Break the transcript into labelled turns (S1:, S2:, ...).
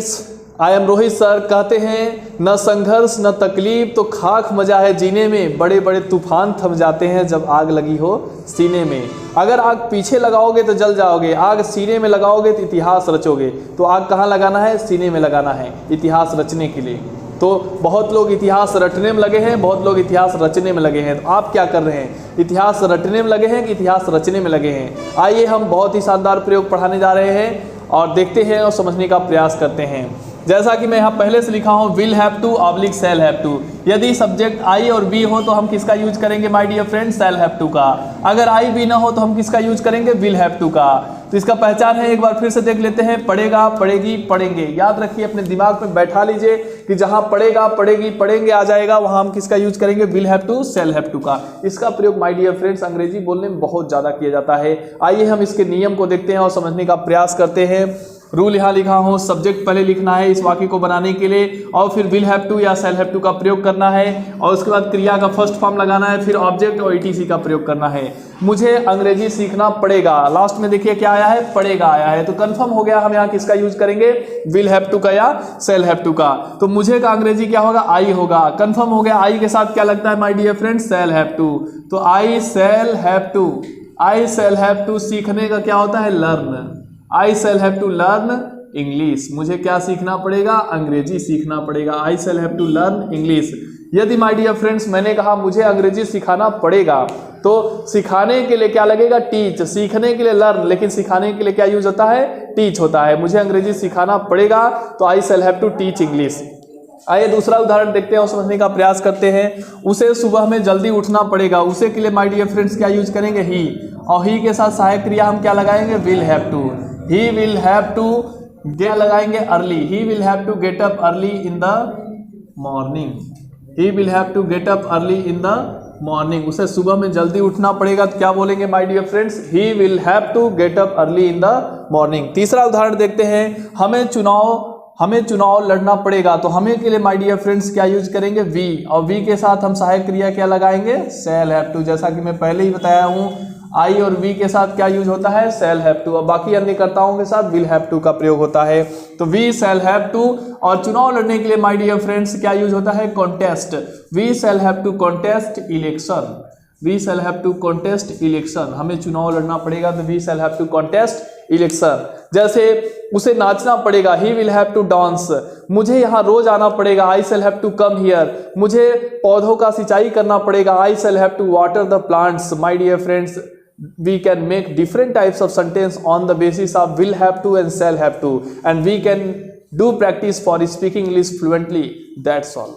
S1: Friends, I am Rohit sir. कहते हैं न संघर्ष न तकलीफ तो खाक मजा है जीने में, बड़े बड़े तूफान थम जाते हैं जब आग लगी हो सीने में। अगर आग पीछे लगाओगे तो जल जाओगे, आग सीने में लगाओगे तो इतिहास रचोगे। तो आग कहाँ लगाना है? सीने में लगाना है, इतिहास रचने के लिए। तो बहुत लोग इतिहास रटने में लगे हैं, बहुत लोग इतिहास रचने में लगे हैं। तो आप क्या कर रहे हैं? इतिहास रटने में लगे हैं कि इतिहास रचने में लगे हैं? आइए हम बहुत ही शानदार प्रयोग पढ़ाने जा रहे हैं और देखते हैं और समझने का प्रयास करते हैं। जैसा कि मैं यहाँ पहले से लिखा हूँ, will have to oblique shall have to. यदि सब्जेक्ट आई और बी हो तो हम किसका यूज करेंगे my dear friends? Shall have to का। अगर आई बी ना हो तो हम किसका यूज करेंगे? विल हैव टू का। तो इसका पहचान है, एक बार फिर से देख लेते हैं। पढ़ेगा, पढ़ेगी, पढ़ेंगे। याद रखिए, अपने दिमाग में बैठा लीजिए कि जहाँ पढ़ेगा, पढ़ेगी, पढ़ेंगे आ जाएगा, वहाँ हम किसका यूज करेंगे? Will have to, shall have to का। इसका प्रयोग माय डियर फ्रेंड्स अंग्रेजी बोलने में बहुत ज़्यादा किया जाता है। आइए हम इसके नियम को देखते हैं और समझने का प्रयास करते हैं। रूल यहाँ लिखा हो, सब्जेक्ट पहले लिखना है इस वाक्य को बनाने के लिए, और फिर विल हैव टू या शैल हैव टू का प्रयोग करना है, और उसके बाद क्रिया का फर्स्ट फॉर्म लगाना है, फिर ऑब्जेक्ट और ईटीसी का प्रयोग करना है। मुझे अंग्रेजी सीखना पड़ेगा, लास्ट में देखिए क्या आया है? पड़ेगा आया है। तो कंफर्म हो गया, हम यहाँ किसका यूज करेंगे? विल हैव टू का या शैल हैव टू का। तो मुझे का अंग्रेजी क्या होगा? आई होगा। कंफर्म हो गया। आई के साथ क्या लगता है my dear friends? Shall have to. तो I shall have to, I shall have to सीखने का क्या होता है? Learn. I shall have to learn English. मुझे क्या सीखना पड़ेगा? अंग्रेजी सीखना पड़ेगा। I shall have to learn English. यदि माय डियर फ्रेंड्स मैंने कहा मुझे अंग्रेजी सिखाना पड़ेगा, तो सिखाने के लिए क्या लगेगा? टीच। सीखने के लिए लर्न, लेकिन सिखाने के लिए क्या यूज होता है? टीच होता है। मुझे अंग्रेजी सिखाना पड़ेगा तो I shall have to teach English. आइए दूसरा उदाहरण देखते हैं और समझने का प्रयास करते हैं। उसे सुबह में जल्दी उठना पड़ेगा। उसे के लिए माय डियर फ्रेंड्स क्या यूज करेंगे? ही। और ही के साथ सहायक क्रिया हम क्या लगाएंगे? Will have to. He will have to क्या लगाएंगे? Early. He will have to get up early in the morning. He will have to get up early in the morning. उसे सुबह में जल्दी उठना पड़ेगा तो क्या बोलेंगे my dear friends? He will have to get up early in the morning. तीसरा उदाहरण देखते हैं। हमें चुनाव लड़ना पड़ेगा। तो हमें के लिए माय डियर फ्रेंड्स क्या यूज करेंगे? वी। और वी के साथ हम सहायक क्रिया क्या लगाएंगे? Shall have to. जैसा कि मैं पहले ही बताया हूं, आई और वी के साथ क्या यूज होता है? Shall have to. और बाकी अन्य कर्ताओं के साथ विल हैव टू का प्रयोग होता है। तो वी शैल हैव टू। और चुनाव लड़ने के लिए माय डियर फ्रेंड्स क्या यूज होता है? Contest. We shall have to contest election. We shall have to contest election. हमें चुनाव लड़ना पड़ेगा तो we shall have to contest election. जैसे उसे नाचना पड़ेगा, he will have to dance. मुझे यहाँ रोज आना पड़ेगा, I shall have to come here. मुझे पौधों का सिंचाई करना पड़ेगा, I shall have to water the plants. My dear friends, we can make different types of sentence on the basis of will have to and shall have to, and we can do practice for speaking English fluently. That's all.